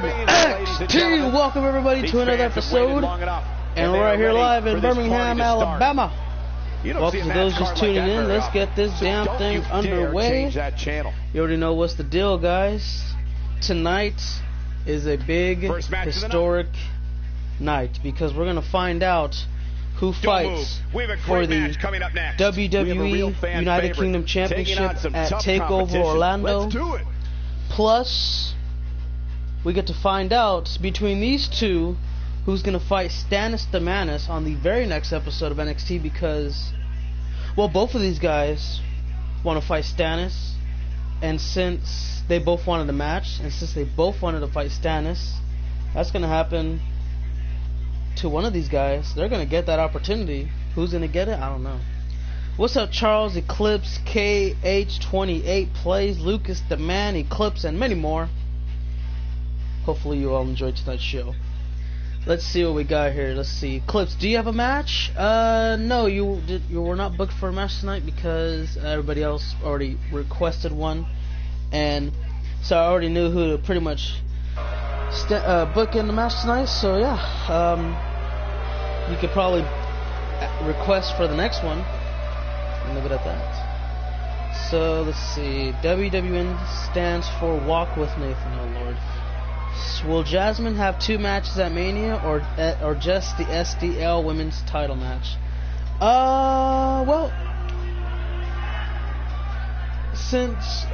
NXT! Welcome everybody to another episode, and we're right here live in Birmingham, Alabama. Welcome to those just tuning in. Let's get this damn thing underway. You already know what's the deal, guys. Tonight is a big, historic night because we're gonna find out who fights for the WWE United Kingdom Championship at TakeOver Orlando. Plus, we get to find out between these two who's going to fight Stannis the Manus on the very next episode of NXT because, well, both of these guys want to fight Stannis, and since they both wanted a match, and since they both wanted to fight Stannis, that's going to happen to one of these guys. They're going to get that opportunity. Who's going to get it? I don't know. What's up, Charles, Eclipse, KH28 Plays, Lucas the Man, Eclipse, and many more. Hopefully you all enjoyed tonight's show. Let's see what we got here. Let's see. Eclipse, do you have a match? No, you were not booked for a match tonight because everybody else already requested one, and so I already knew who to pretty much book in the match tonight. So yeah, you could probably request for the next one. Leave it at that. So let's see. WWN stands for Walk with Nathan. Oh Lord. Will Jasmine have two matches at Mania, or just the SDL Women's Title match? Well, since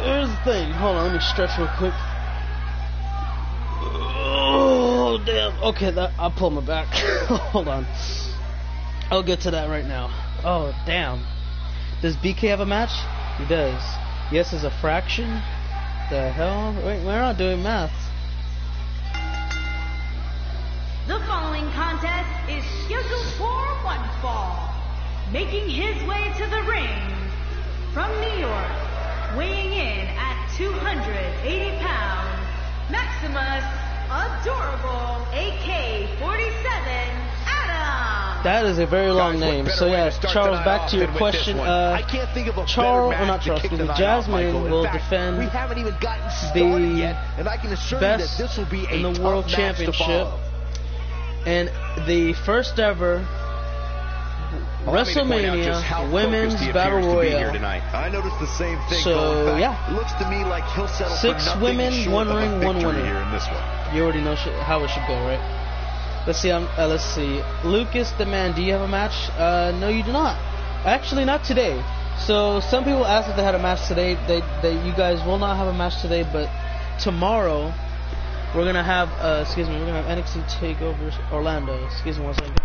here's the thing. Hold on, let me stretch real quick. Oh damn. Okay, I'll pull my back. Hold on. I'll get to that right now. Oh damn. Does BK have a match? He does. Yes, as a fraction. The hell? Wait, we're not doing math. The following contest is scheduled for one fall. Making his way to the ring from New York, weighing in at 280 pounds, Maximus Adorable AK-47 Adam. That is a very long name. So yeah, Charles, back to your question. Jasmine will defend the best in the World Championship and the first ever WrestleMania Women's Battle Royale. I noticed the same thing. So yeah, it looks to me like he'll settle 6 women, 1 ring, 1 winner. Here in this one. You already know how it should go, right? Let's see. Let's see. Lucas the Man, do you have a match? No, you do not. Actually, not today. So some people asked if they had a match today. You guys will not have a match today, but tomorrow we're gonna have. Excuse me. We're gonna have NXT TakeOver Orlando. Excuse me one second.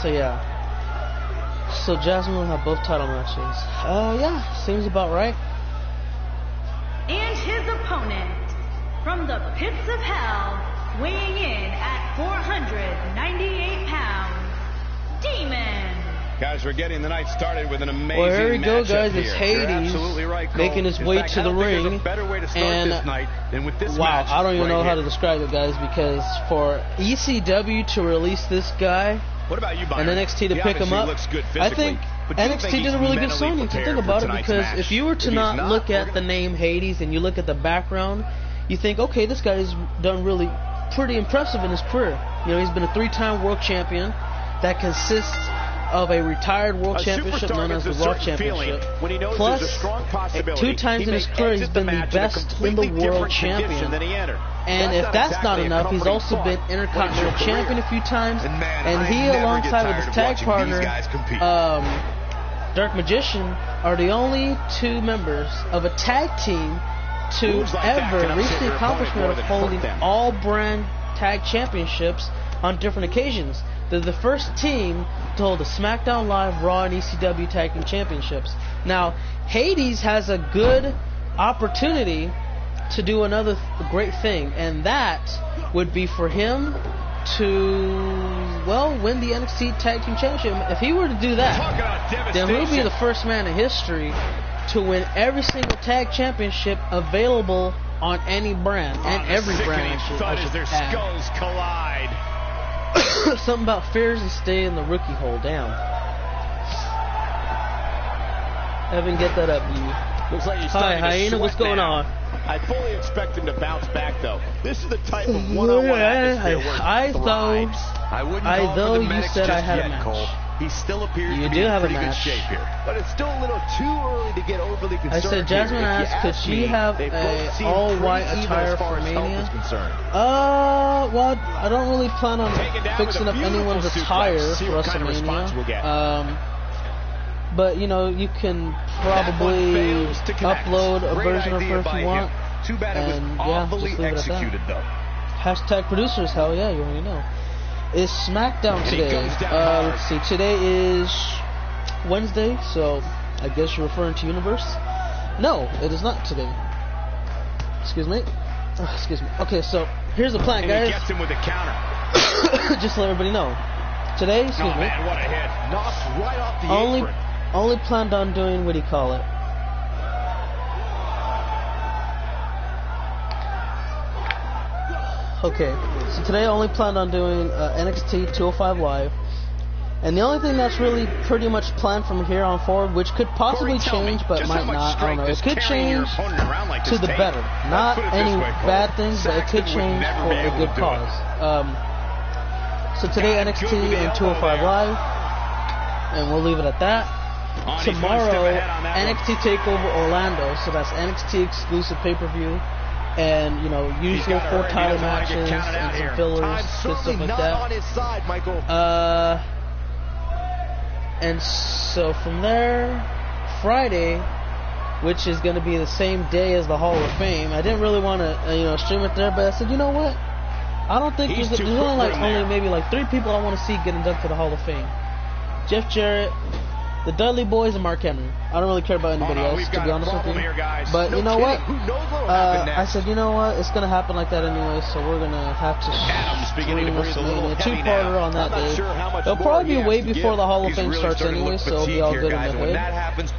So yeah. So Jasmine will have both title matches. Yeah, seems about right. And his opponent, from the pits of hell, weighing in at 498 pounds, Demon. Guys, we're getting the night started with an amazing Well, here we go, guys. It's here. Hades Right, making his way to the ring. And wow, I don't even know how to describe it, guys, because for ECW to release this guy and NXT to pick him up, I think NXT did a really good signing if you think about it, because if you were to not look at the name Hades and you look at the background, you think, okay, this guy has done really pretty impressive in his career. You know, he's been a 3-time world champion that consists of a retired world championship known as the Raw Championship. Plus, 2 times in his career, he's been the best in the world champion. And if that's not enough, he's also been Intercontinental Champion a few times. And he, alongside with his tag partner, Dark Magician, are the only 2 members of a tag team to ever reach the accomplishment of holding all brand tag championships on different occasions. They're the first team to hold the SmackDown Live, Raw, and ECW Tag Team Championships. Now, Hades has a good opportunity to do another great thing, and that would be for him to, well, win the NXT Tag Team Championship. If he were to do that, then he would be the first man in history to win every single tag championship available on any brand, and every brand, I should their skulls collide. Something about fears and stay in the rookie hole. Damn. Evan, get that up, you. Looks like he's Hi, starting to Hyena, sweat what's going now. on? I fully expect him to bounce back, though. This is the type of one-on-one atmosphere where he thrives. I wouldn't call though for the you medics said just I had a yet, match. Cole. He still appears You to be do in have a pretty good match. shape here. But it's still a little too early to get overly concerned. I said Jasmine here. If you asked, could ask she me, have they've a both seemed all-white pretty even attire as far for as health Mania? is concerned. Well, I don't really plan on Taken down fixing with up a beautiful anyone's suplex. attire See for what kind of response we'll get. WrestleMania. But you know, you can probably fails to connect. upload a Great version of idea her if by you want. him. Too bad it was And, yeah, awfully just leave it at that. executed, though. Hashtag producers, hell yeah, you already know. Is SmackDown he today? goes down hard. Let's see, today is Wednesday, so I guess you're referring to Universe? No, it is not today. Excuse me. Excuse me. Okay, so here's the plan, And guys. he gets him with a counter. Just to let everybody know. Today, excuse me. Man, what a hit. Knocks right off the apron. Only planned on doing, what do you call it? Okay, so today I only planned on doing NXT 205 Live. And the only thing that's really pretty much planned from here on forward, which could possibly change, but might not, I don't know. It could change to the better. Not any bad things, but it could change for a good cause. So today NXT and 205 Live, and we'll leave it at that. Tomorrow, NXT TakeOver Orlando, so that's NXT exclusive pay-per-view. And, you know, usual 4 title matches and some fillers, good stuff like that. And so from there, Friday, which is going to be the same day as the Hall of Fame, I didn't really want to, stream it there, but I said, you know what? I don't think there's only maybe like 3 people I want to see get inducted to the Hall of Fame. Jeff Jarrett, the Dudley Boys, and Mark Henry. I don't really care about anybody else, to be honest with you. But you know what? I said, you know what? It's going to happen like that anyway, so we're going to have to stream WrestleMania 2-parter on that day. It'll probably be way before the Hall of Fame starts anyway, so it'll be all good in the head.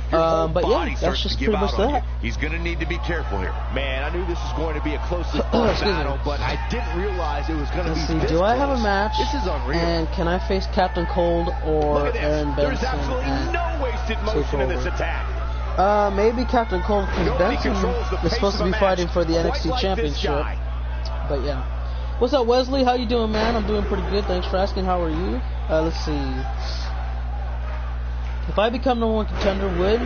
But yeah, that's just pretty much that. He's going to need to be careful here. Man, I knew this was going to be a closely battle, but I didn't realize it was going to be this do I have a close. match? This is unreal. And can I face Captain Cold or Aaron Benson? There's absolutely no wasted motion in this attack. Maybe Captain Cold, because Benson is supposed to be fighting for the NXT Championship. But yeah. What's up, Wesley? How you doing, man? I'm doing pretty good. Thanks for asking. How are you? Let's see. If I become #1 contender, would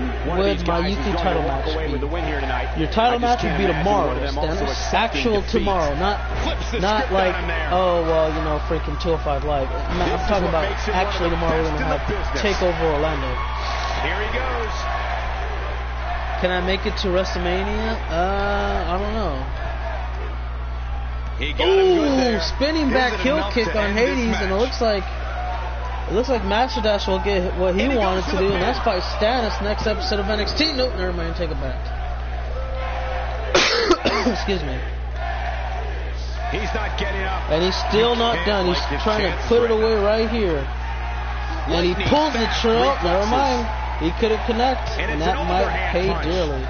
my UK title match be? Your title match would be tomorrow, Stannis. Actual tomorrow, not like, oh, well, freaking 205 Live. I'm talking about actually tomorrow we're going to have TakeOver Orlando. Here he goes. Can I make it to WrestleMania? I don't know. Ooh, spinning back heel kick on Hades, and it looks like Master Dash will get what he wanted to do, and that's fight Stannis next episode of NXT. Nope, never mind, take it back. Excuse me. He's not getting up. And he's still not done. He's trying to put it away right here. And he pulls the trail. Never mind. He couldn't connect, and that might pay dearly.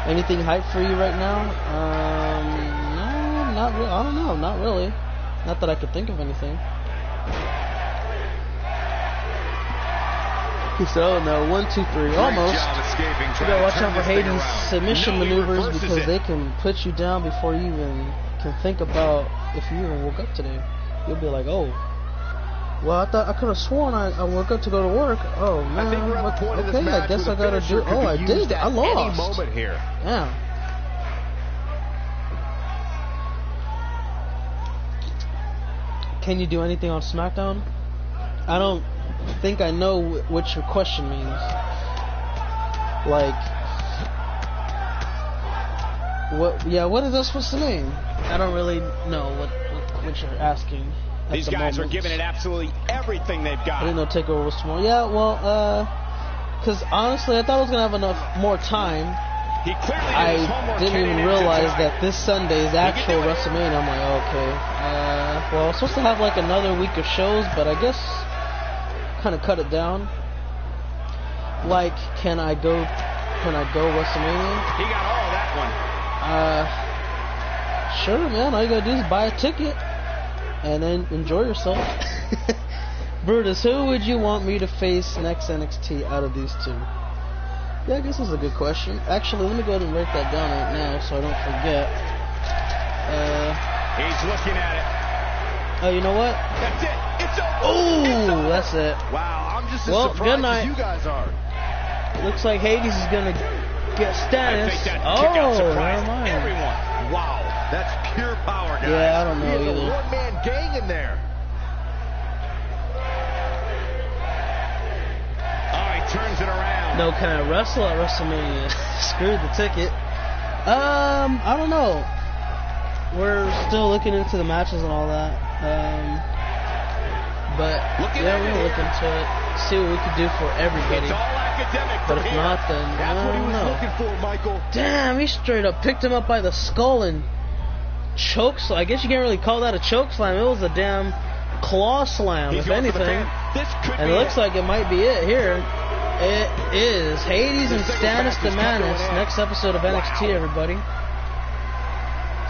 Anything hype for you right now? No, not really. I don't know. Not really. Not that I could think of anything. So no, 1, 2, 3, almost. You gotta watch out for Hades' submission maneuvers because they can put you down before you even can think about if you even woke up today. You'll be like, oh, well, I thought I could have sworn I woke up to go to work. Oh man, okay, I guess I gotta do. Oh, I did. I lost. Yeah. Can you do anything on SmackDown? I don't think I know what your question means. Like, what? Yeah, what is that supposed to mean? I don't really know what you're asking. These guys are giving it absolutely everything they've got. I didn't know TakeOver was tomorrow. Yeah, well, because honestly, I thought I was gonna have enough more time. I didn't even realize that this Sunday is actual WrestleMania. I'm like, okay. Well, I'm supposed to have like another week of shows, but I guess kind of cut it down. Like, can I go WrestleMania? He got all that one. Sure, man. All you gotta do is buy a ticket and then enjoy yourself. Brutus, who would you want me to face next NXT out of these two? Yeah, I guess that's a good question. Actually, let me go ahead and write that down right now so I don't forget. He's looking at it. Oh, you know what? That's it. It's over. Oh, that's it. Wow, I'm just as surprised as you guys are. Looks like Hades is gonna get Stannis. I think that kick out surprised never mind. everyone. Wow, that's pure power, guys. Yeah, I don't know He has either. a one-man gang in there. Oh, he turns it around. No, can I wrestle at WrestleMania? Screw the ticket. I don't know. We're still looking into the matches and all that. But yeah, we're gonna look into it. See what we can do for everybody. It's all academic. But if not, then that's what he was looking for, Michael. Damn, he straight up picked him up by the skull and choke slam. I guess you can't really call that a choke slam. It was a damn claw slam, if anything. And it looks like it might be it here. It is Hades and Stannis the Manus. Next episode of NXT, everybody.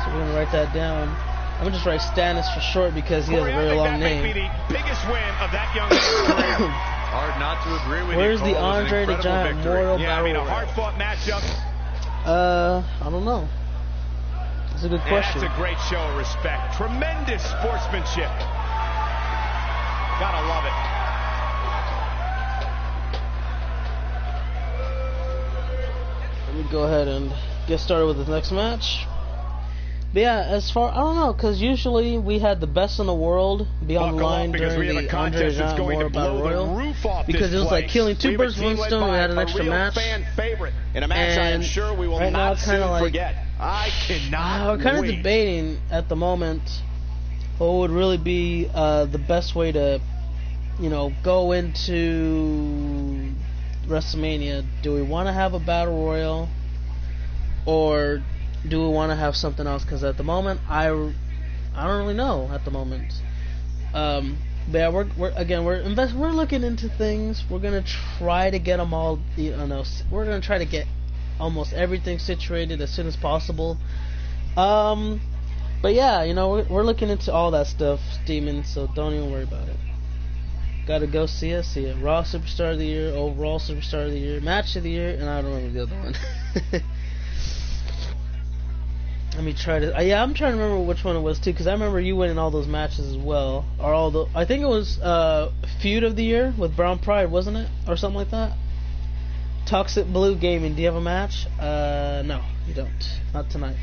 So we're gonna write that down. I'm gonna just write Stannis for short because he has a very long name. That may be the biggest win of that young man's career. Hard not to agree with Where's you. the Andre the Giant Memorial Yeah, I mean, a hard-fought matchup. I don't know. That's a good question. That's a great show of respect. Tremendous sportsmanship. Gotta love it. Let me go ahead and get started with the next match. But yeah, as far, I don't know, because usually we had the best in the world be on the line during the Andre the Giant Memorial Battle Royal. Because it was like killing two birds with one stone. We had an extra match. In a match I am sure we will right now not it's kind of like, I cannot we're kind of debating at the moment what would really be the best way to, you know, go into WrestleMania. Do we want to have a Battle Royal? Or do we want to have something else? Because at the moment, I don't really know at the moment. But yeah, we're looking into things. We're gonna try to get them all. We're gonna try to get almost everything situated as soon as possible. But yeah, we're looking into all that stuff, Demon. So don't even worry about it. Gotta go see it. Raw Superstar of the Year, Overall Superstar of the Year, Match of the Year, and I don't remember the other one. Let me try to. I'm trying to remember which one it was too, because I remember you winning all those matches as well, or all the. I think it was Feud of the Year with Brown Pride, wasn't it, or something like that? Toxic Blue Gaming. Do you have a match? No, you don't. Not tonight.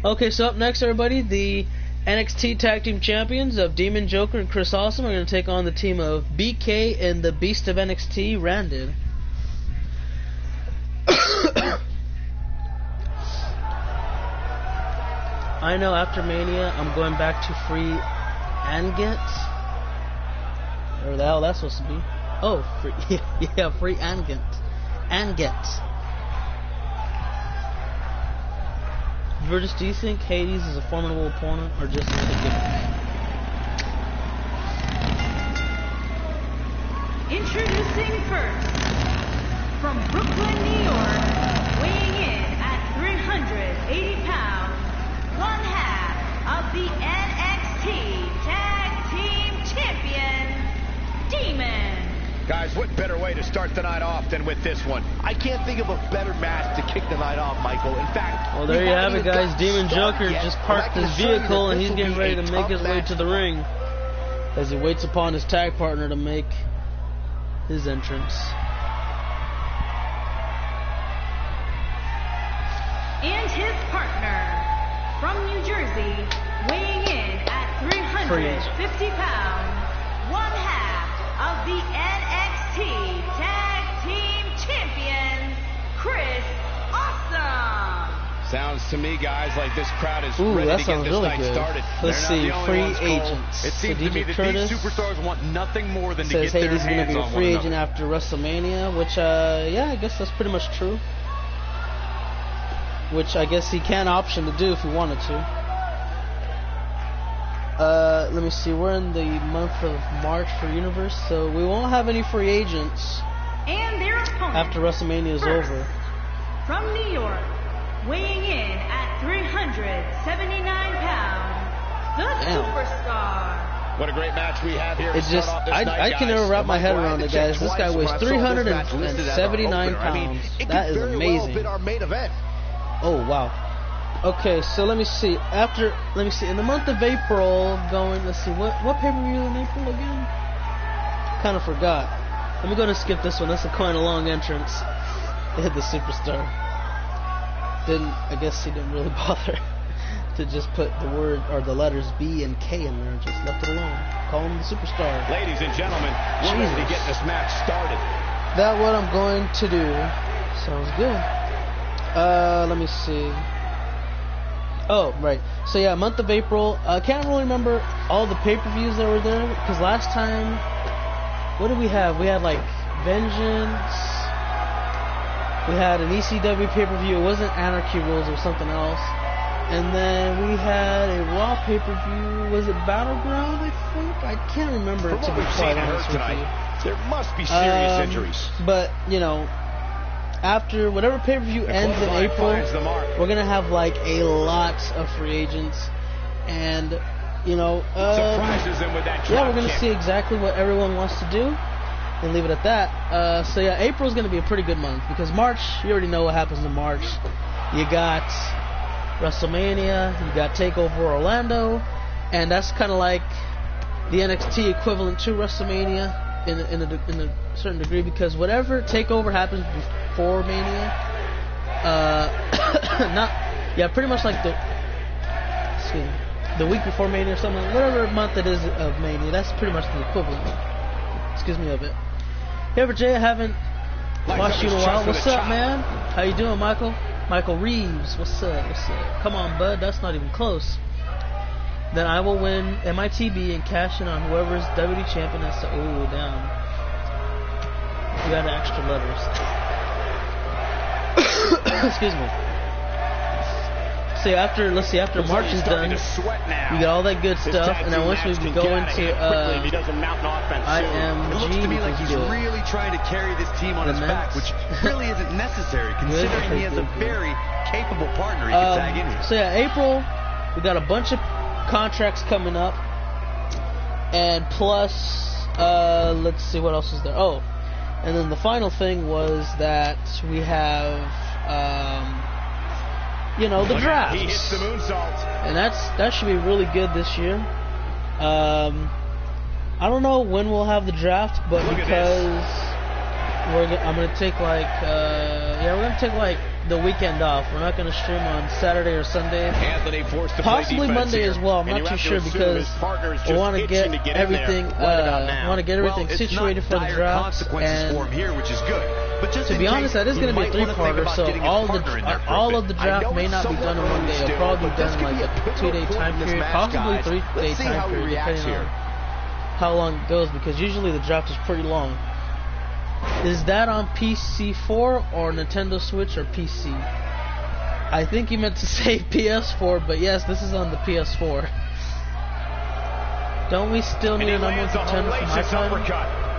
Okay, so up next, everybody, the NXT Tag Team Champions of Demon Joker and Chris Awesome are going to take on the team of BK and the Beast of NXT, Randon. I know after Mania, I'm going back to Free Angent. Or the hell that's supposed to be. Oh, free, yeah, Free Angent. Virtus, do you think Hades is a formidable opponent or just a gimmick? Introducing first, from Brooklyn, New York, weighing in at 380 pounds, one half of the NXT Tag Team Champions, Demon. Guys, what better way to start the night off than with this one? I can't think of a better match to kick the night off, Michael. In fact, well, there you have it, guys. Demon Joker just parked his vehicle and he's getting ready to make his way to the ring as he waits upon his tag partner to make his entrance. And his partner, from New Jersey, weighing in at 350 pounds, one half of the NXT Tag Team Champions, Chris Awesome. Sounds to me, guys, like this crowd is ready to get this night started. Let's see, free agents. It seems to me that Curtis these superstars want nothing more than to says get their Hades is going to hands be on a free one agent another. after WrestleMania, which, yeah, I guess that's pretty much true. Which I guess he can option to do if he wanted to. Let me see, we're in the month of March for Universe, so we won't have any free agents And their opponent, after WrestleMania is first, over. from New York, weighing in at 379 pounds, the Damn. superstar, What a great match we have here. It just, I can never wrap my head around it, guys. This guy weighs 379 pounds. That is amazing. Oh, wow. Okay, so let me see. In the month of April, let's see, what pay-per-view in April again? Kind of forgot. Let me go and skip this one. That's quite a long entrance. They hit the Superstar. I guess he didn't really bother to just put the word or the letters B and K in there. Just left it alone. Call him the Superstar. Ladies and gentlemen, we're ready to get this match started. That's what I'm going to do. Sounds good. Let me see. Oh, right. So yeah, month of April. I can't really remember all the pay-per-views that were there because last time, what did we have? We had like Vengeance. We had an ECW pay-per-view. It wasn't Anarchy Rules or something else. And then we had a Raw pay-per-view. Was it Battleground? I think I can't remember. To be quite honest with you, there must be serious injuries. But you know, after whatever pay-per-view ends in April, we're gonna have like a lot of free agents, and you know, surprises them with that yeah, we're gonna see exactly what everyone wants to do, and leave it at that. So yeah, April's gonna be a pretty good month because March, you already know what happens in March. You got WrestleMania, you got TakeOver Orlando, and that's kind of like the NXT equivalent to WrestleMania in a certain degree because whatever TakeOver happens before Mania, pretty much like the week before Mania or something, whatever month it is of Mania, that's pretty much the equivalent. Of it. Hey, ever Jay, I haven't watched you in a while. What's up, man? How you doing, Michael? Michael Reeves, what's up? Come on, bud, that's not even close. Then I will win MITB and cash in on whoever's WWE champion. Ooh, down. You got extra letters. Excuse me. After March is done, you got all that good stuff, and then once we go into IMG, it looks to me like he's really trying to carry this team on his back, which really isn't necessary considering he has a very capable partner he can tag into. So yeah, April, we got a bunch of contracts coming up, and plus, let's see what else is there. Oh, and then the final thing was that we have. You know, the drafts. He hits the moonsault. And that should be really good this year. I don't know when we'll have the draft, but because I'm gonna take like we're gonna take like the weekend off. We're not gonna stream on Saturday or Sunday. Anthony forced to possibly play Monday as well. I'm not too sure because I want to get everything. Situated for the draft. And for him here, which is good. But just to be honest, that is going to be a three-parter, so all of the draft may not be done in one day. It'll probably be done in like a 2-day time period, possibly 3-day time period, depending on how long it goes, because usually the draft is pretty long. Is that on PC4 or Nintendo Switch or PC? I think you meant to say PS4, but yes, this is on the PS4. Don't we still need a number one contender for my time?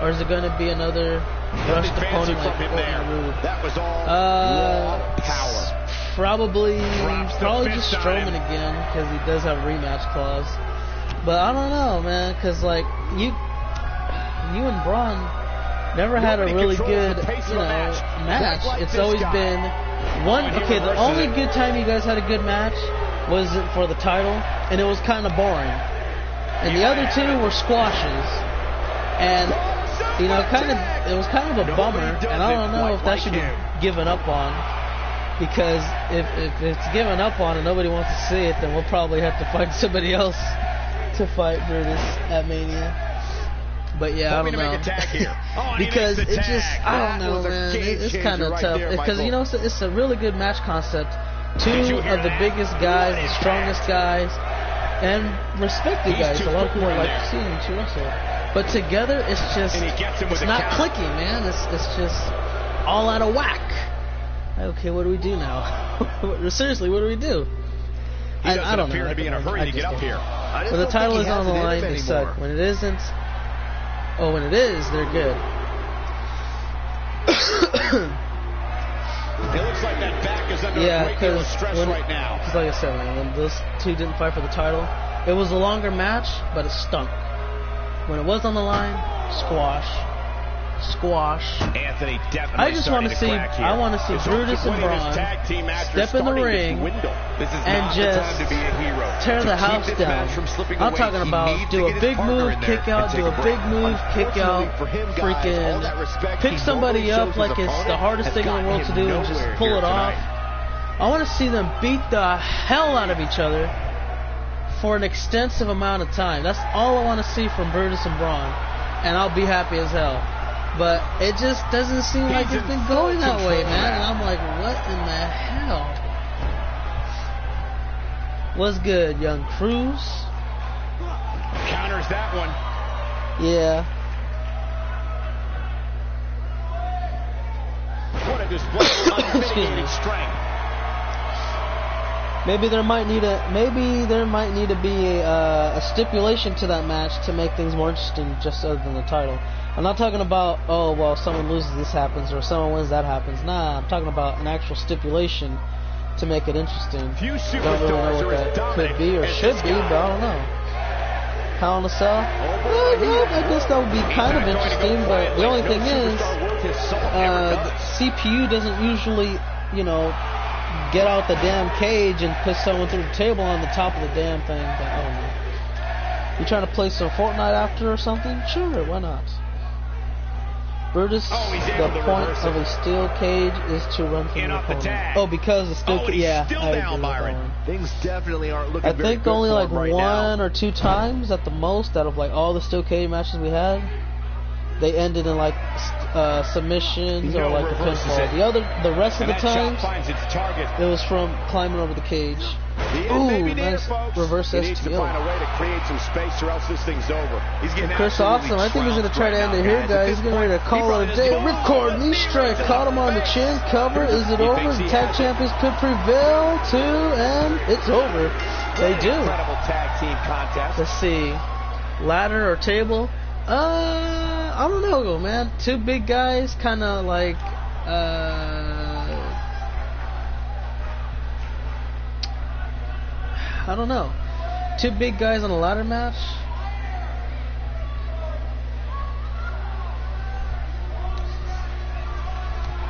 Or is it going to be another rushed opponent like that was all power. Probably just Strowman again because he does have a rematch clause. But I don't know, man, because like you and Braun never had a really good match. It's always been one. Okay, the only good time you guys had a good match was for the title, and it was kind of boring. And the other two were squashes, and you know, it was kind of a bummer, and I don't know if that should be given up on, because if it's given up on and nobody wants to see it, then we'll probably have to find somebody else to fight for this at Mania. But yeah, I don't know, because it just, I don't know, man, it's kind of tough, because you know, it's a really good match concept. Two of the biggest guys, the strongest guys, and respected guys. A lot of people like seeing them to wrestle. But together, it's just, it's not clicking, man. It's just all out of whack. Okay, what do we do now? Seriously, what do we do? I don't know. To be in a hurry to get up here. When the title is on the line, they suck. When it isn't, when it is, they're good. It looks like that back is under a great deal of stress right now. Because like I said, man, when those two didn't fight for the title, it was a longer match, but it stunk. when it was on the line, squash. Anthony definitely I just want to see. I want to see Brutus and Braun step in the ring and just tear the house down. I'm talking about do a big move, kick out, do a big move, kick out, freaking pick somebody up like it's the hardest thing in the world to do and just pull it off. I want to see them beat the hell out of each other for an extensive amount of time. That's all I want to see from Brutus and Braun, and I'll be happy as hell. But it just doesn't seem like it's been going that way, man. And I'm like, what in the hell? What's good, Young Cruz? Counters that one. Yeah. What a display of unmitigated strength. Maybe there might need to be a stipulation to that match to make things more interesting, just other than the title. I'm not talking about, oh, well, someone loses, this happens, or someone wins, that happens. Nah, I'm talking about an actual stipulation to make it interesting. Don't really know what that could be or should be, but I don't know. Hell in a Cell? I guess that would be kind of interesting, but the only thing is, CPU doesn't usually, get out the damn cage and put someone through the table on the top of the damn thing, but I don't know. You trying to play some Fortnite after or something? Sure, why not? Brutus, the point of a steel cage is to run from the opponent. Oh, because the steel cage, yeah, I agree with that one. Things definitely aren't looking very good. I think only like one or two times at the most out of like all the steel cage matches we had, they ended in like submissions or like a pinfall. The rest of the times, it was from climbing over the cage. Ooh, nice reverse STO. Needs to find a way to create some space or else this thing's over. Chris Austin, I think he's going to try to end it here, guys. He's getting ready to call it a day. Ripcord, knee strike, caught him on the chin, cover. Is it over? The tag champions could prevail too, and it's over. They do. Let's see. Ladder or table? I don't know, man. Two big guys, kind of like, I don't know. Two big guys on a ladder match?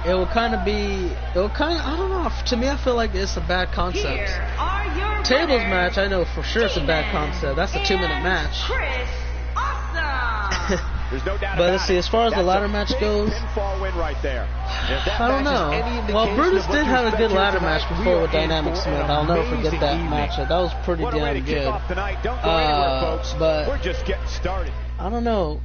I don't know. To me, I feel like it's a bad concept. Tables match, I know for sure it's a bad concept. That's a 2-minute match. Chris Awesome. There's no doubt but let's see, as far as the ladder match goes, right there. I don't know. Well, Brutus did have a good ladder match before with Dynamic Smith. I'll never forget that match. That was pretty damn good. But we're just getting started. I don't know.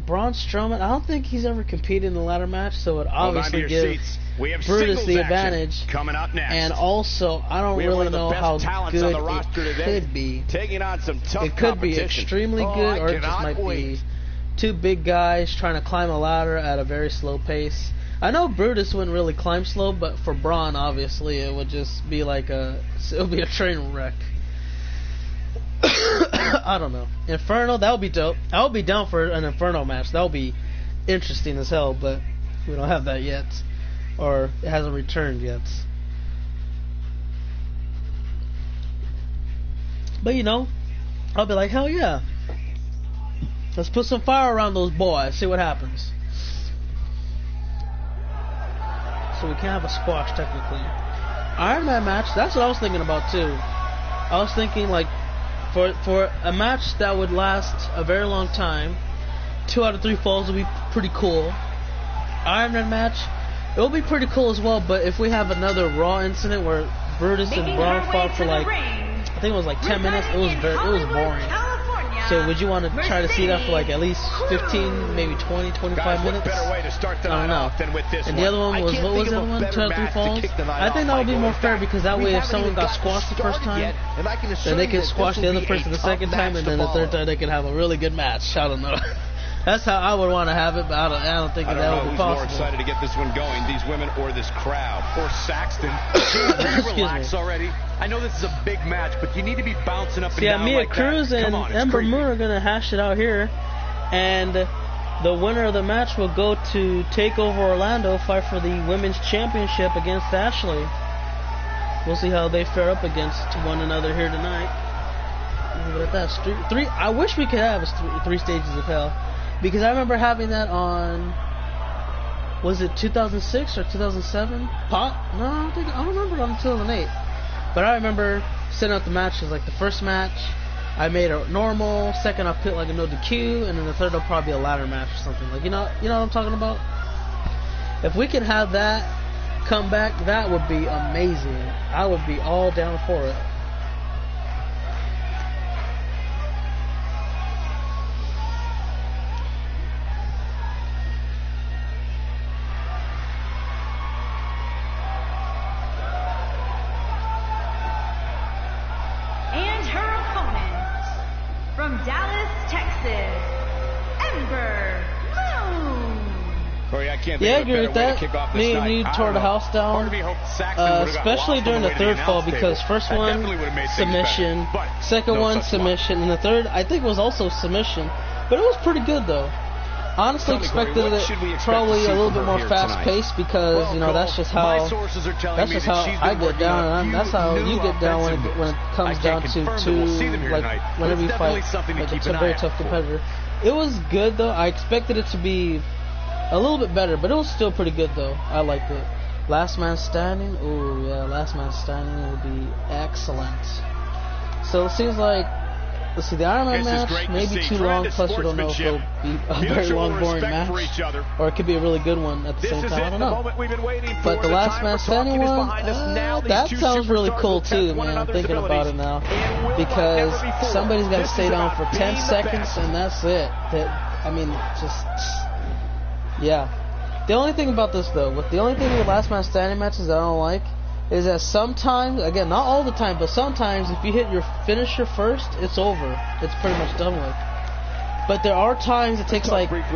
Braun Strowman, I don't think he's ever competed in the ladder match, so it obviously gives Brutus the advantage. Coming up next. And also, I don't really know how good it could be. Taking on some tough it could be extremely good, or it just might be two big guys trying to climb a ladder at a very slow pace. I know Brutus wouldn't really climb slow, but for Braun, obviously, it would just be like it would be a train wreck. I don't know. Inferno, that would be dope. I would be down for an Inferno match. That would be interesting as hell, but we don't have that yet. Or it hasn't returned yet. But I'll be like, hell yeah. Let's put some fire around those boys, see what happens. So we can have a squash technically. Iron Man match, that's what I was thinking about too. I was thinking like for a match that would last a very long time, 2 out of 3 falls would be pretty cool. Iron Man match, it will be pretty cool as well, but if we have another Raw incident where Brutus and Braun fought for like, I think it was like 10 minutes, it was boring. So would you want to try to see that for like at least 15, maybe 20, 25 minutes? I don't know. And the other one was, what was the other one? 2 out of 3 falls? I think that would be more fair, because that way if someone got squashed the first time, then they can squash the other person the second time, and then the third time they can have a really good match. I don't know. That's how I would want to have it, but I don't think that would be possible. More excited to get this one going, these women or this crowd? Or Saxton. Relax already. I know this is a big match, but you need to be bouncing up and down Mia like Cruz that. and Ember Moon are going to hash it out here. And the winner of the match will go to TakeOver Orlando, fight for the Women's Championship against Ashley. We'll see how they fare up against one another here tonight. Leave it at that. Three. I wish we could have three stages of hell, because I remember having that on. Was it 2006 or 2007? Pot? No, I don't remember it on 2008. But I remember setting up the matches. Like the first match, I made a normal. Second, I put like a no DQ, and then the third will probably be a ladder match or something. Like you know what I'm talking about. If we could have that come back, that would be amazing. I would be all down for it. From Dallas, Texas, Ember Moon. Corey, I can't I agree with that. Me and you tore the house down, especially during the third fall, because first one, submission, second one, submission, and the third, I think, was also submission. But it was pretty good, though. Honestly, expected it probably a little bit more fast-paced, because you know that's just how I get down, and that's how you get down when it comes down to like whenever you fight like it's a very tough competitor. It was good though. I expected it to be a little bit better, but it was still pretty good though. I liked it. Last Man Standing. Oh yeah, Last Man Standing would be excellent. So it seems like. Let's see, the Iron Man match may be too long, plus we don't know if it'll be a very long, boring match, or it could be a really good one at the same time, I don't know. But the Last Man Standing one, that sounds really cool too, man, I'm thinking about it now, because somebody's got to stay down for 10 seconds, and that's it. I mean, yeah. The only thing about this, though, the only thing with Last Man Standing matches that I don't like, is that sometimes, again, not all the time, but sometimes if you hit your finisher first, it's over. It's pretty much done with. But there are times it takes like 2, and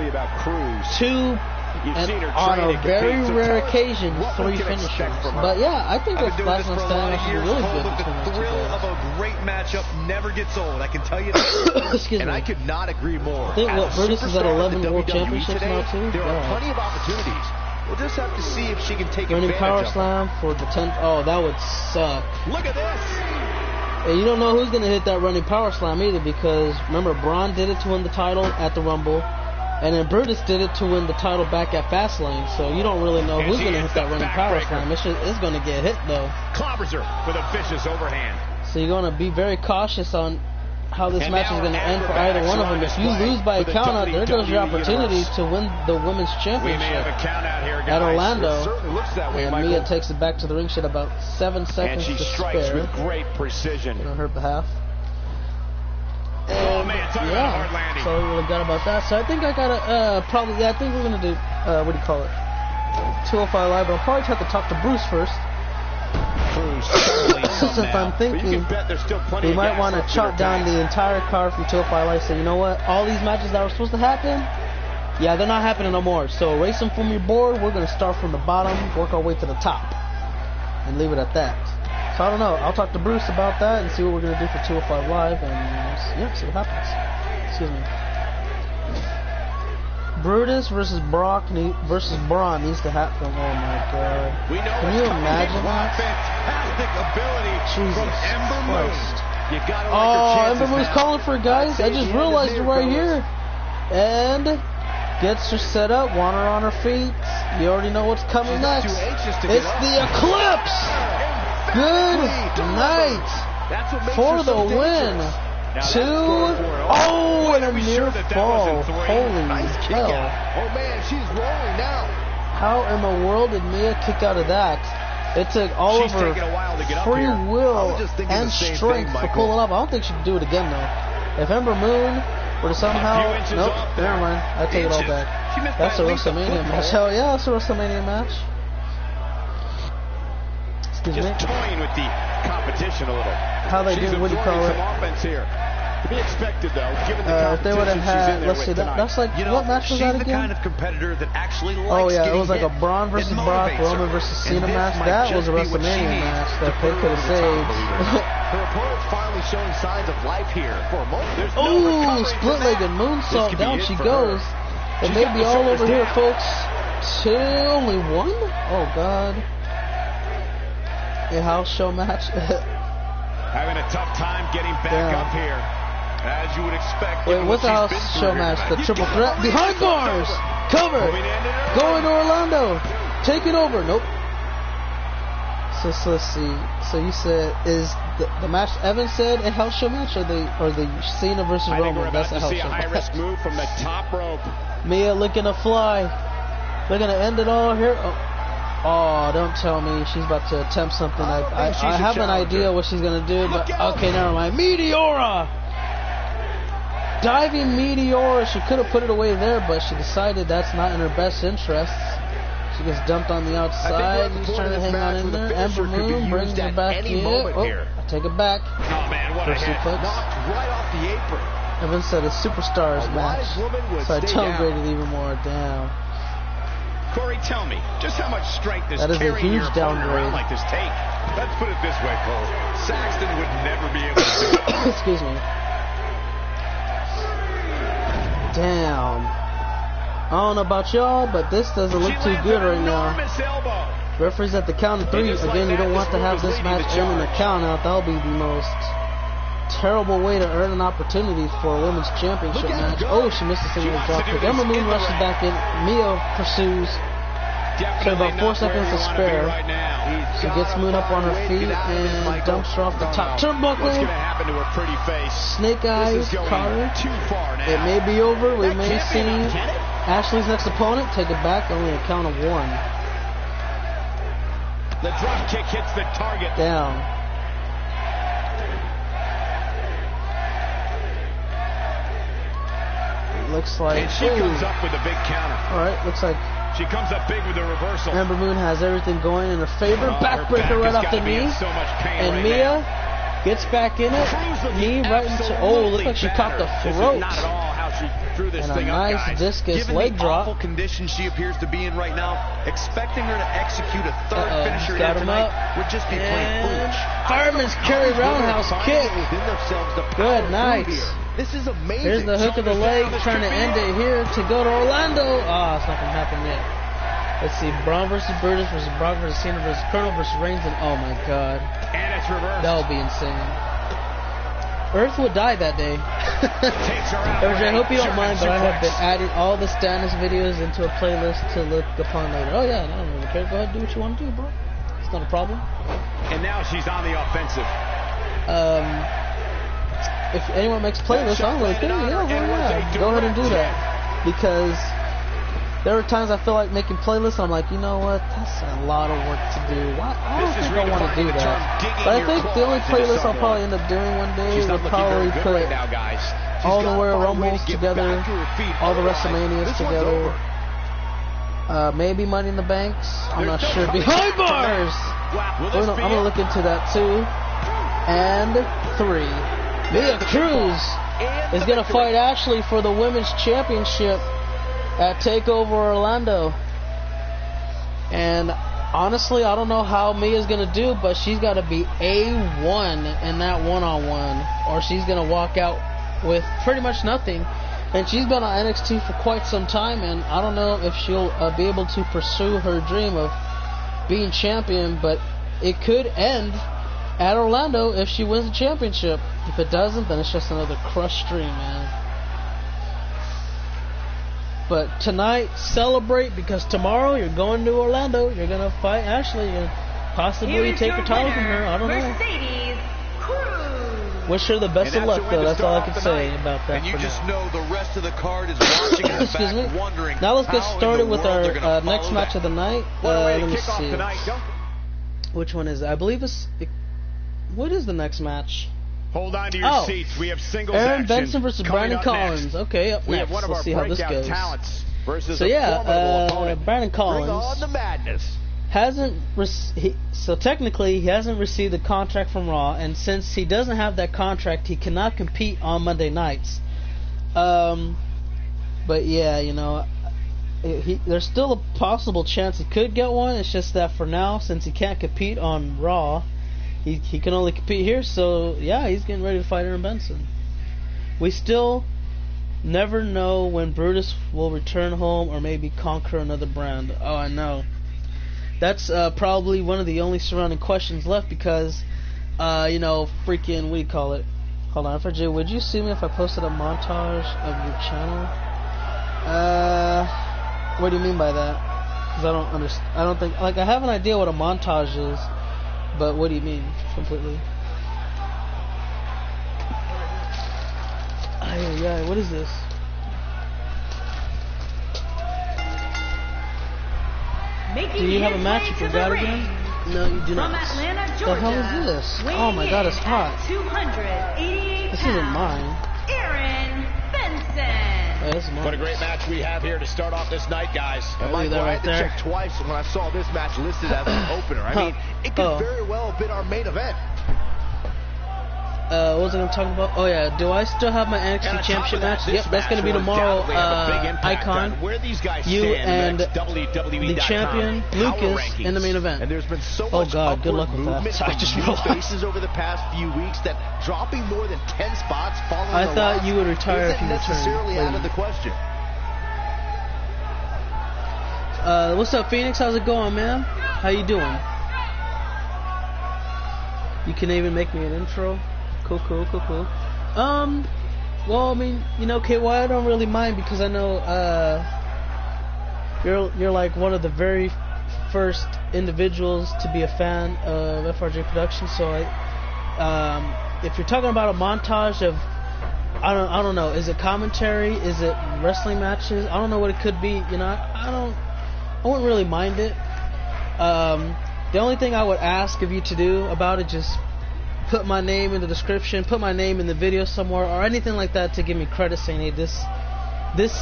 on a very rare occasion, 3 finishers. But yeah, I think the Last Man Standing match is really good between those two guys. Of a great matchup never gets old, I can tell you that. Excuse me. And I could not agree more. I think Brutus is at 11 World Championships now too. There are plenty of opportunities. We'll just have to see if she can take running advantage power slam for the 10th. Oh, that would suck. Look at this. And you don't know who's going to hit that running power slam either, because remember, Braun did it to win the title at the Rumble, and then Brutus did it to win the title back at Fastlane. So you don't really know who's going to hit that running power slam. It's going to get hit though. Clobbers her with a vicious overhand. So you're going to be very cautious on how this match is going to end for either one of them. If you lose by a count out, there goes your opportunity to win the women's championship at Orlando. And Mia takes it back to the ring. She had about 7 seconds to spare. With great precision. On her behalf. And yeah, so we would have got about that. So I think I got to probably. I think we're going to do what do you call it? 205 Live. But I'll probably have to talk to Bruce first. Since I'm thinking we might want to chop down the entire card from 205 Live. So you know what? All these matches that were supposed to happen, yeah, they're not happening no more. So erase them from your board. We're going to start from the bottom, work our way to the top, and leave it at that. So I don't know. I'll talk to Bruce about that and see what we're going to do for 205 Live, and yeah, see what happens. Excuse me. Brutus versus Brock versus Braun needs to happen. Oh my God! Can you imagine that? Jesus Christ! Oh, Ember Moon's calling for guys. I just realized it right here. And gets her set up. Want her on her feet. You already know what's coming next. It's the Eclipse. Good night for the win. 2. Oh, and a near fall. Holy hell. Oh man, she's rolling now. How in the world did Mia kick out of that? It took all of her free will and strength to pull it up. I don't think she could do it again though. If Ember Moon were to somehow... Nope, never mind. I take it all back. That's a WrestleMania match. Hell yeah, that's a WrestleMania match. Excuse me. Just toying with the competition a little. How they do, what do you call it? Offense here. To be expected though, given the if they would have had, let's see, that's like, what match was that again? She's the kind of competitor that actually likes oh yeah, it was like a Braun versus Brock, Roman versus Cena match. That was a WrestleMania match that they could have saved. Her opponent's finally showing signs of life here for a moment. Ooh, split-legged moonsault, down she goes. It may be all over here, folks. Only 1? Oh God. A house show match. Having a tough time getting back up here. As you would expect. Wait, what's the house show match? The triple threat? Behind bars! Cover! Going to Orlando! Taking over. Nope. So let's see. So you said, is the match Evan said a house show match, or the Cena versus Roman? That's a house show match. High-risk move from the top rope. Mia looking to fly. They're going to end it all here. Oh, don't tell me she's about to attempt something. I have an idea what she's going to do, but okay, never mind. Meteora! Diving Meteora. She could have put it away there, but she decided that's not in her best interests. She gets dumped on the outside. He's trying to hang on in there. Ember Moon brings her back in. Oh, I take it back. Oh, man, what a hit. Knocked right off the apron. Evan said a superstars match, so I downgraded even more. Damn. Corey, tell me, just how much strength is that is a huge downgrade. Like this take? Let's put it this way, Cole. Saxton would never be able to do it. Excuse me. Damn. I don't know about y'all, but this doesn't look too good right now. Referee's at the count of 3. Again, you don't want to have this match end in a count out. That'll be the most terrible way to earn an opportunity for a women's championship match. Oh, she missed a single drop kick. Ember Moon rushes back in. Mia pursues. So about 4 seconds to spare. She gets Moon up on her feet and dumps her off the top turnbuckle. Snake Eyes caught her. It may be over. We may see Ashley's next opponent take it back. Only a count of 1. The drop kick hits the target. Down. It looks like. And she comes up with a big counter. All right, looks like. She comes up big with a reversal. Ember Moon has everything going in her favor. Backbreaker right off the knee. And Mia gets back in it. Knee right into. Oh, looks like she caught the throat. Not at all how she threw this and thing a up, nice guys. discus leg drop. Given the awful condition she appears to be in right now, expecting her to execute a third finisher got him tonight up. would just be plain foolish. Fireman's carry roundhouse kick. Good, nice. This is amazing. Here's the hook of the leg, trying to end it here to go to Orlando. Ah, it's not going to happen yet. Let's see, Braun versus Brutus versus Brock versus Cena versus Colonel versus Reigns, and oh my god. And it's reversed. That would be insane. Earth would die that day. I hope you don't mind, but I have been adding all the Stannis videos into a playlist to look upon later. Oh yeah, I don't really care. Go ahead and do what you want to do, bro. It's not a problem. And now she's on the offensive. If anyone makes playlists, I'm really good. Yeah, go ahead and do that. Because there are times I feel like making playlists, I'm like, you know what, that's a lot of work to do. I don't think I want to do that. But I think the only playlist I'll probably end up doing one day would probably put all the Royal Rumbles together, all the WrestleManias together, maybe Money in the Banks. I'm not sure. Behind bars! I'm going to look into that too. And 3. Mia Cruz is going to fight Ashley for the Women's Championship at TakeOver Orlando. And honestly, I don't know how Mia's going to do, but she's got to be A1 in that one-on-one, or she's going to walk out with pretty much nothing. And she's been on NXT for quite some time, and I don't know if she'll be able to pursue her dream of being champion, but it could end at Orlando if she wins the championship. If it doesn't, then it's just another crushed dream, man. But tonight, celebrate, because tomorrow you're going to Orlando. You're going to fight Ashley and possibly take her title from her. I don't know. Wish her the best of luck, though. That's all I can say about that. And you just know the rest of the card is watching in the back, wondering. Now let's get started with our next match of the night. Let me see. Which one is it? I believe it's... What is the next match? Hold on to your seats. We have singles Aaron action Benson versus Brandon Collins. Okay, up next. Let's see how this goes. So yeah, Brandon Collins hasn't so technically he hasn't received a contract from Raw, and since he doesn't have that contract, he cannot compete on Monday nights. But yeah, you know, there's still a possible chance he could get one. It's just that for now, since he can't compete on Raw, he can only compete here, so yeah, he's getting ready to fight Aaron Benson. We still never know when Brutus will return home or maybe conquer another brand. Oh, I know. That's probably one of the only surrounding questions left, because you know, freaking, what do you call it? Hold on, FRJ, would you sue me if I posted a montage of your channel? What do you mean by that? Because I don't understand. I don't think, like, I have an idea what a montage is, but what do you mean completely? Ay, what is this? Do you have a match you forgot again? No, you do not. Atlanta, Georgia, the hell is this? Oh my god, it's hot. 288 this isn't mine. Aaron Benson. What a great match we have here to start off this night, guys. And Michael, I had to check twice when I saw this match listed as an opener. I mean, it could very well have been our main event. What was I going to talk about? Oh yeah, do I still have my NXT Championship match? Yep, that's going to be tomorrow. Icon, you and the champion Lucas in the main event. And there's been so much god, good luck with that. I just realized faces over the past few weeks that dropping more than 10 spots following I thought you would retire if you returned. Necessarily out of the question. What's up, Phoenix? How's it going, man? How you doing? You can even make me an intro. Cool. Well, I mean, you know, KY, I don't really mind because I know you're like one of the very first individuals to be a fan of FRJ Productions. So if you're talking about a montage of, I don't know, is it commentary? Is it wrestling matches? I don't know what it could be. You know, I wouldn't really mind it. The only thing I would ask of you to do about it, just put my name in the description, put my name in the video somewhere, or anything like that to give me credit, saying, hey, this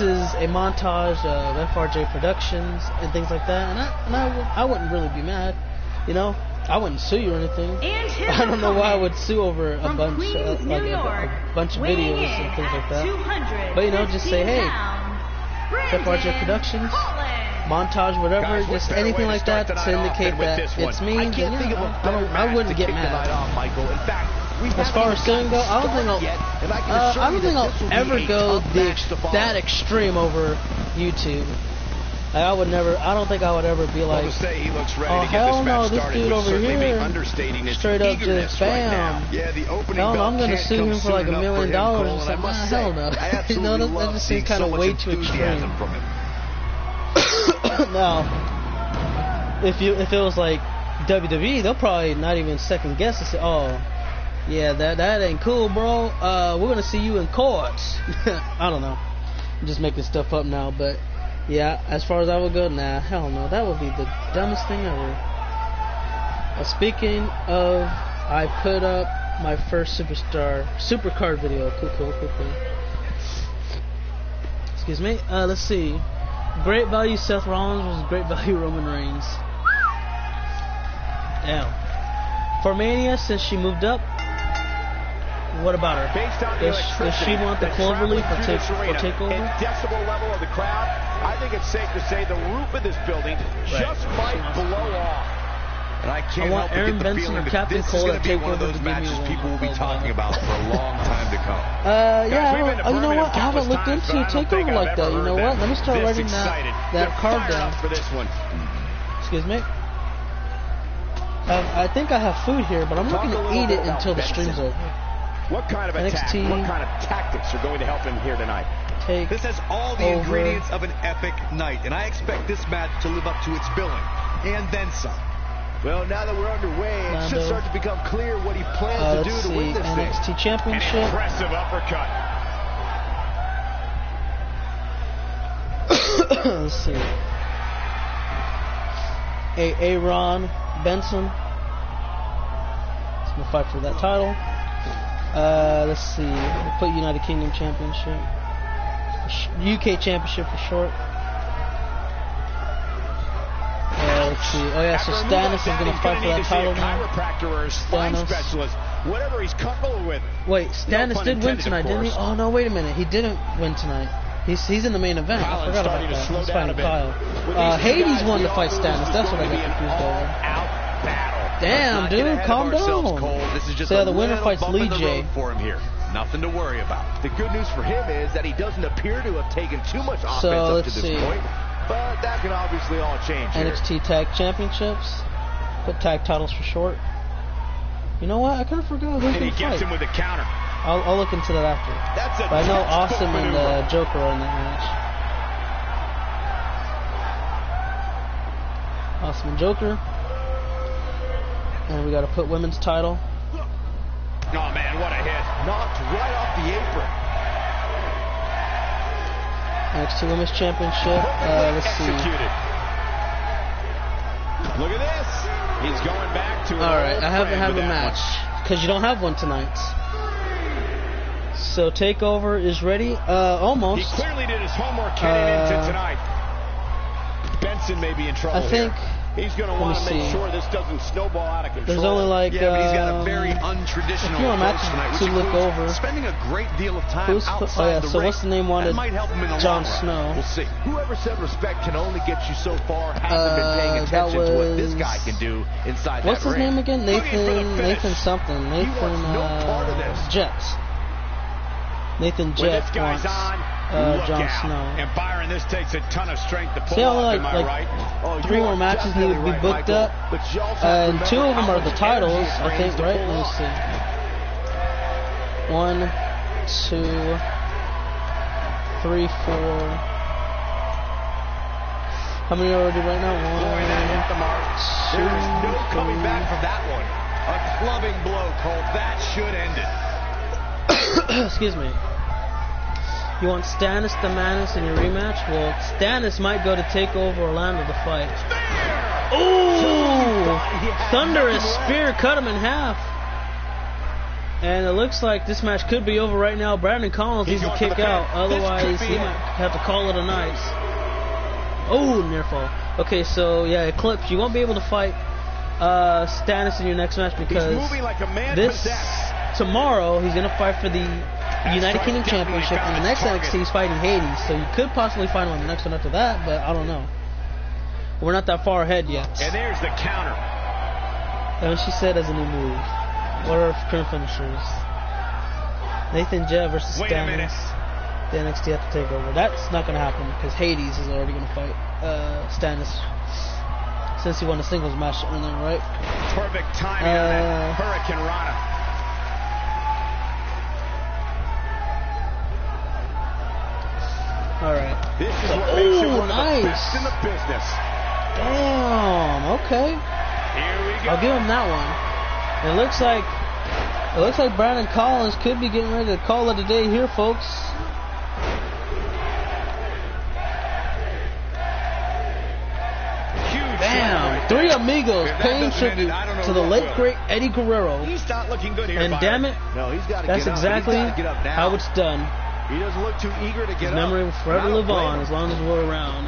is a montage of FRJ Productions and things like that. And I wouldn't really be mad, you know. I wouldn't sue you or anything. I don't know why I would sue over a bunch of videos and things like that. But you know, just say, hey, FRJ Productions, montage, whatever, just anything like that to indicate that it's me. Then I wouldn't get mad. As far as suing go, I don't think I'll ever go that extreme over YouTube. Like, I don't think I would ever be like, oh hell no, this dude over here, straight up just bam. Hell no, I'm gonna sue him for like $1 million or something. Hell no. You know, that just seems kind of way too extreme. Now, if it was like WWE, they'll probably not even second guess and say, oh, yeah, that ain't cool, bro. We're gonna see you in court. I don't know. I'm just making stuff up now, but yeah, as far as I would go, nah, hell no. That would be the dumbest thing ever. Speaking of, I put up my first supercard video. Cool. Excuse me. Let's see. Great value Seth Rollins versus great value Roman Reigns. Damn. For Mania, since she moved up, what about her? Does she want the cloverleaf for TakeOver? Decibel level of the crowd, I think it's safe to say the roof of this building just might blow off. And I want Aaron Benson or Captain Cole at TakeOver to give me one. People will be talking about for a long time to come. Yeah, you know what? I haven't looked into TakeOver like that. You know what? Let me start writing that card down. Excuse me. I think I have food here, but I'm not going to eat it until the stream's over. What kind of attack, what kind of tactics are going to help him here tonight? This has all the ingredients of an epic night, and I expect this match to live up to its billing, and then some. Well, now that we're underway, it should start to become clear what he plans to do to win this NXT thing. Championship. An impressive uppercut. Let's see. ARE Benson. He's gonna fight for that title. Let's see. We'll put United Kingdom Championship. UK Championship for short. Let's see. Oh yeah, so Stannis is gonna fight for that title now. Stannis. Whatever he's comfortable with. Wait, Stannis did win tonight, didn't he? Oh no, wait a minute. He didn't win tonight. He's in the main event. I forgot about that. He's fighting Kyle. Hades won to fight Stannis. That's what I got confused over. Damn, dude, calm down. So yeah, the winner fights Lee J. For him here. Nothing to worry about. The good news for him is that he doesn't appear to have taken too much offense up to this point. But that can obviously all change here. NXT Tag Championships. Put tag titles for short. You know what? I kind of forgot who's And he going to gets fight. him with a counter. I'll look into that after. That's a But I know textbook Austin and maneuver. Joker are in that match. Austin and Joker. And we got to put women's title. Oh man, what a hit. Knocked right off the apron. NXT Women's Championship. Let's see. Executed. Look at this. He's going back to Alright, I haven't had a match. Because you don't have one tonight. So TakeOver is ready. Almost. He clearly did his homework heading into tonight. Benson may be in trouble I think. here. He's going to want to make sure this doesn't snowball out of control. There's only like Yeah, but he's got a very untraditional a few more approach matches tonight, which to look includes over. spending a great deal of time outside oh yeah, the so ring. what's the name wanted? That might help him in the Jon long run. Snow. We'll see. Whoever said respect can only get you so far hasn't been paying that attention to what this was- guy can do inside What's that his ring. name again? Looking for the finish. Nathan something. Nathan wants no part of this. Jets. Nathan When Jet this guy's wants on, look Jon out. Snow. And Byron, this takes a ton of strength to pull See, only off, like, am I like right? 3 more matches need to be booked up, and 2 of them are the titles, I think, right? Let me see. 1, 2, 3, 4. How many already right now? Boy, that hit the mark. 2, There is no coming 3. back from that one. A clubbing blow, Cole. That should end it. Excuse me. You want Stannis the Manus in your rematch? Well, Stannis might go to TakeOver Orlando to fight. Ooh! Thunderous spear cut him in half. And it looks like this match could be over right now. Brandon Collins needs to kick out. Otherwise, he might have to call it a night. Oh, near fall. Okay, so yeah, Eclipse, you won't be able to fight Stannis in your next match because He's moving like a man this possessed. tomorrow he's gonna fight for the United Kingdom Championship, and the next NXT he's fighting Hades. So you could possibly find him on the next one after that, but I don't know. We're not that far ahead yet. And there's the counter. And she said as a new move. What are current finishers? Nathan Jet versus Wait a minute. Stannis. The NXT have to take over. That's not gonna happen because Hades is already gonna fight Stannis. Since he won a singles match earlier, right? Perfect timing on that Hurricane Rana. Alright. This is what makes him one of the nice. best in the business. Damn, okay. Here we go. I'll give him that one. It looks like Brandon Collins could be getting ready to call it a day here, folks. Huge Bam! Three Amigos paying tribute to the late great Eddie Guerrero. He's not looking good here, And Byron. damn it, No, he's got to that's get up. exactly He's got to get up now. how it's done. He doesn't look too eager to His get memory will up. forever I don't live blame on him. as long as we're around.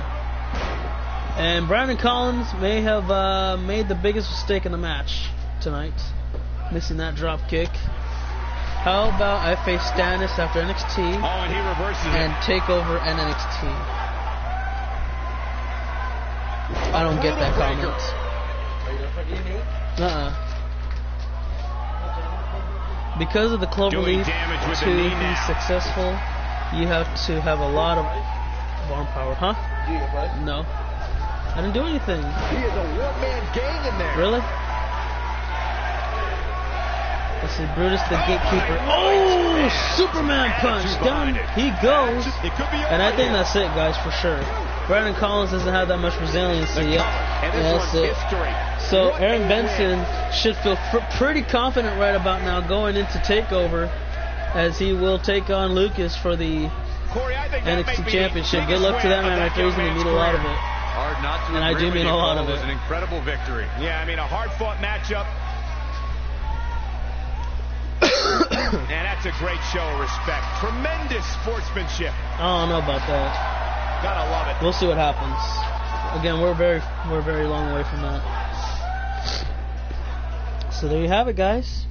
And Brandon Collins may have made the biggest mistake in the match tonight, missing that drop kick. How about I face Stannis after NXT Oh, and he reverses and it. take over NXT? I don't get that comment. Because of the clover Doing leaf damage with to the knee be now. successful, you have to have a lot of arm power, huh? No. I didn't do anything. He is a one-man gang in there. Really? Let's see, Brutus the Gatekeeper. Oh, Superman punch. Down he goes. It could be over And I think here. that's it, guys, for sure. Brandon Collins doesn't have that much resiliency yet. And this Yeah, one's that's it. history. So What Aaron a Benson win. should feel pretty confident right about now going into TakeOver, as he will take on Lucas for the Corey, I think that may NXT be Championship. the Good luck to that biggest man win right there. He's of going to that need a lot of career. it. Hard not to And I agree do with mean you, a lot Cole. of It was it. an incredible victory. Yeah, I mean, a hard-fought matchup. And that's a great show of respect. Tremendous sportsmanship. I don't know about that. Gotta love it. We'll see what happens. Again, we're very long away from that. So there you have it, guys.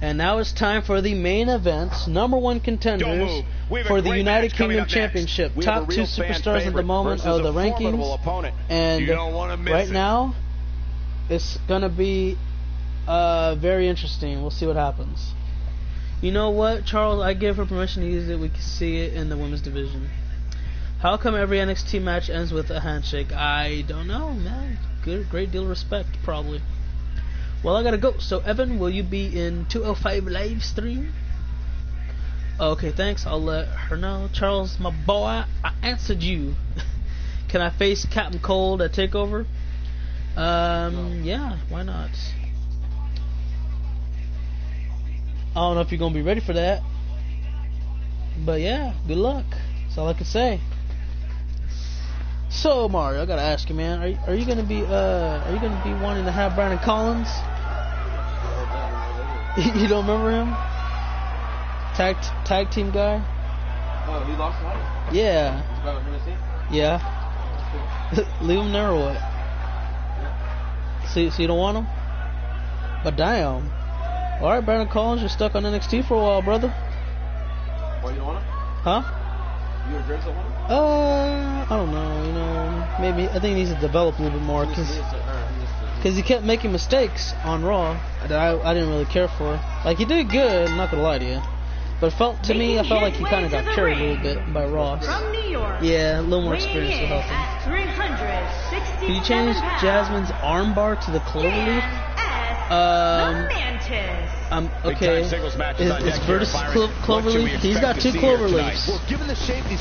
And now it's time for the main event. Number one Don't contenders move. We have a for the great United match coming Kingdom up next. Championship. We have a Top 2 real fan superstars at the favorite moment versus of the a formidable rankings. opponent. And You don't want to miss right it. now, it's going to be very interesting. We'll see what happens. You know what, Charles? I give her permission to use it. We can see it in the women's division. How come every NXT match ends with a handshake? I don't know, man. Great deal of respect, probably. Well, I gotta go. So, Evan, will you be in 205 live stream? Okay, thanks. I'll let her know. Charles, my boy, I answered you. Can I face Captain Cold at TakeOver? Yeah, why not? I don't know if you're gonna be ready for that, but yeah, good luck. That's all I can say. So, Mario, I gotta ask you, man, are you gonna be wanting to have Brandon Collins? You don't remember him? Tag team guy? Oh, he lost life? Yeah. He's about to Yeah. Leave him there or what? Yeah. So you don't want him? But damn. Alright, Brandon Collins, you're stuck on NXT for a while, brother. Why you don't want him? Huh? You agree with him? I don't know, you know, maybe, I think he needs to develop a little bit more, because he kept making mistakes on Raw that I didn't really care for. Like, he did good, I'm not gonna lie to you. But to me, I felt like he kind of got carried a little bit by Ross. From New York, yeah, a little more experience would help him. Can you change Jasmine's armbar to the cloverleaf? Okay. Is Brutus cloverleaf? He's got two cloverleafs.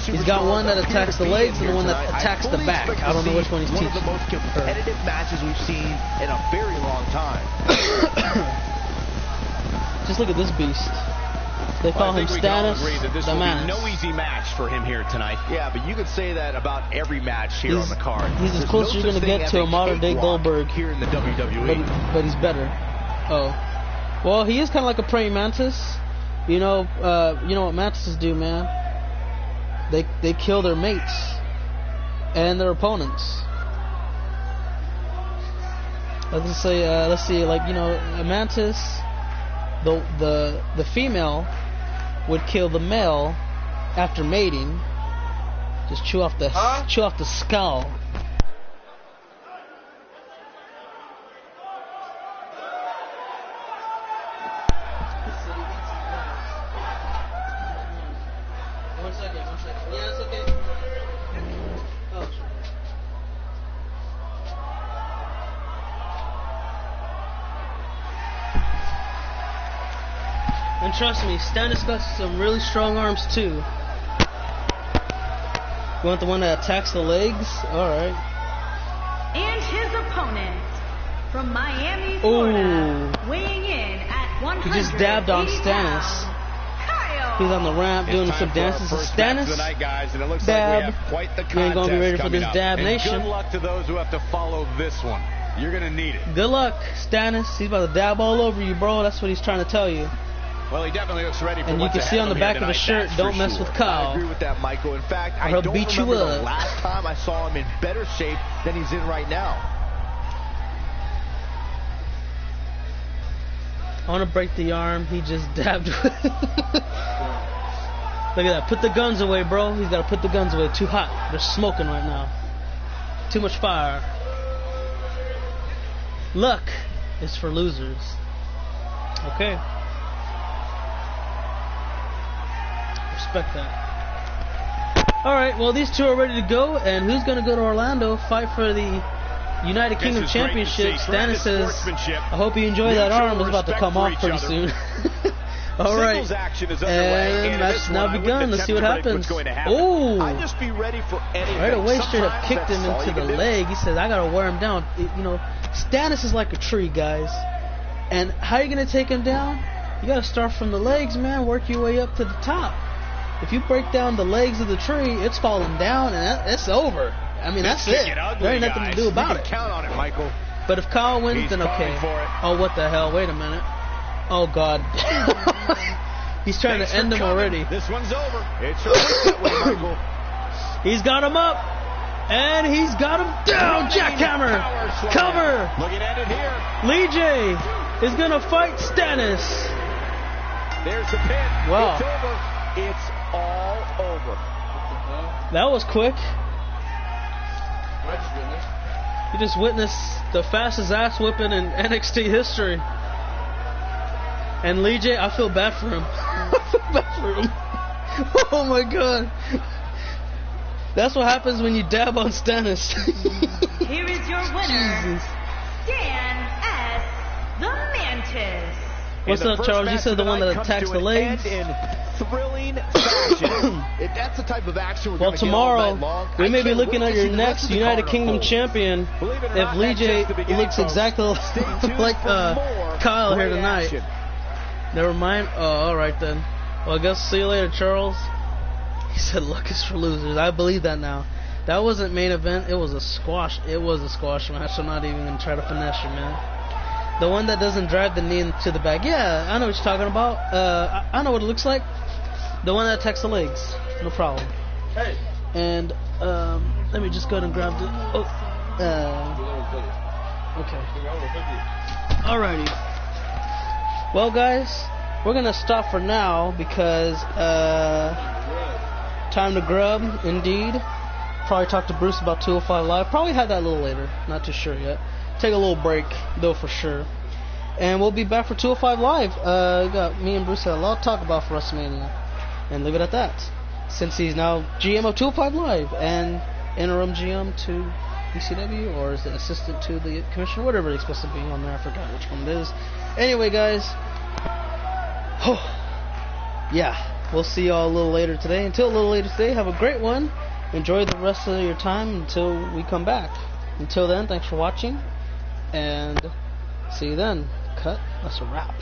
He's got one that attacks the legs and the one that attacks the back. I don't know which one he's teaching. One of the most competitive matches we've seen in a very long time. Just look at this beast. They call him Stannis the Man. No easy match for him here tonight. Yeah, but you could say that about every match here on the card. He's as close as you're going to get to a modern-day Goldberg here in the WWE. But he's better. Oh. Well, he is kind of like a praying mantis. You know what mantises do, man? They kill their mates and their opponents. Let's see, like, you know, a mantis, the female would kill the male after mating. Just chew off the skull. One second. Yeah, it's okay. Oh. And trust me, Stannis got some really strong arms too. You want the one that attacks the legs? Alright. And his opponent from Miami, Florida, weighing in at 180 He just dabbed on Stannis. He's on the ramp doing some dances. And Stannis, tonight, guys, and it looks dab. Like we have quite the you ain't gonna be ready for this up. dab and nation. Good luck to those who have to follow this one. You're gonna need it. Good luck, Stannis. He's about to dab all over you, bro. That's what he's trying to tell you. Well, he definitely looks ready for and you can see on the back of the shirt, don't mess with Kyle. I agree with that, Michael. In fact, I don't remember the last time I saw him in better shape than he's in right now. I want to break the arm. He just dabbed with it. Look at that. Put the guns away, bro. He's got to put the guns away. Too hot. They're smoking right now. Too much fire. Luck is for losers. Okay. Respect that. Alright, well, these two are ready to go. And who's going to go to Orlando, fight for the United Kingdom Championship? Stannis says, I hope you enjoy that arm. It's about to come off pretty soon. Alright, and match now begun. Let's see what happens. Oh! Right away, straight up kicked him into the leg. He says, I gotta wear him down. You know, Stannis is like a tree, guys. And how are you gonna take him down? You gotta start from the legs, man. Work your way up to the top. If you break down the legs of the tree, it's falling down, and it's over. I mean, that's it. There ain't nothing to do about it. Count on it, Michael. But if Kyle wins, then okay. Oh, what the hell? Wait a minute. Oh, God. He's trying to end him already. This one's over. It's that way, Michael. He's got him up. And he's got him down. Jackhammer. Cover. Looking at it here. Lee J is going to fight Stannis. There's the pin. Wow. It's over. It's all over. That was quick. You just witnessed the fastest ass whipping in NXT history. And Lee J, I feel bad for him. I feel bad for him. Oh my God. That's what happens when you dab on Stannis. Here is your winner, Jesus. Stan S. the What's up, Charles? You said the one that attacks the legs. In thrilling fashion. That's the type of action we're tomorrow we may be looking at your next United Kingdom champion if Lee J looks exactly like Kyle here tonight. Never mind. Oh, all right then. Well, I guess see you later, Charles. He said luck is for losers. I believe that now. That wasn't main event. It was a squash. It was a squash match. I'm not even gonna try to finesse you, man. The one that doesn't drive the knee into the back. Yeah, I know what you're talking about. I know what it looks like. The one that attacks the legs. No problem. Hey. And let me just go ahead and grab the. Oh. Okay. Alrighty. Well, guys, we're gonna stop for now because time to grub, indeed. Probably talk to Bruce about 205 Live. Probably have that a little later. Not too sure yet. Take a little break, though, for sure. And we'll be back for 205 Live. Got me and Bruce had a lot to talk about for WrestleMania. And leave it at that. Since he's now GM of 205 Live and interim GM to ECW, or is it assistant to the commissioner? Whatever it's supposed to be on there. I forgot which one it is. Anyway, guys. Yeah. We'll see y'all a little later today. Until a little later today, have a great one. Enjoy the rest of your time until we come back. Until then, thanks for watching. And see you then. Cut. That's a wrap.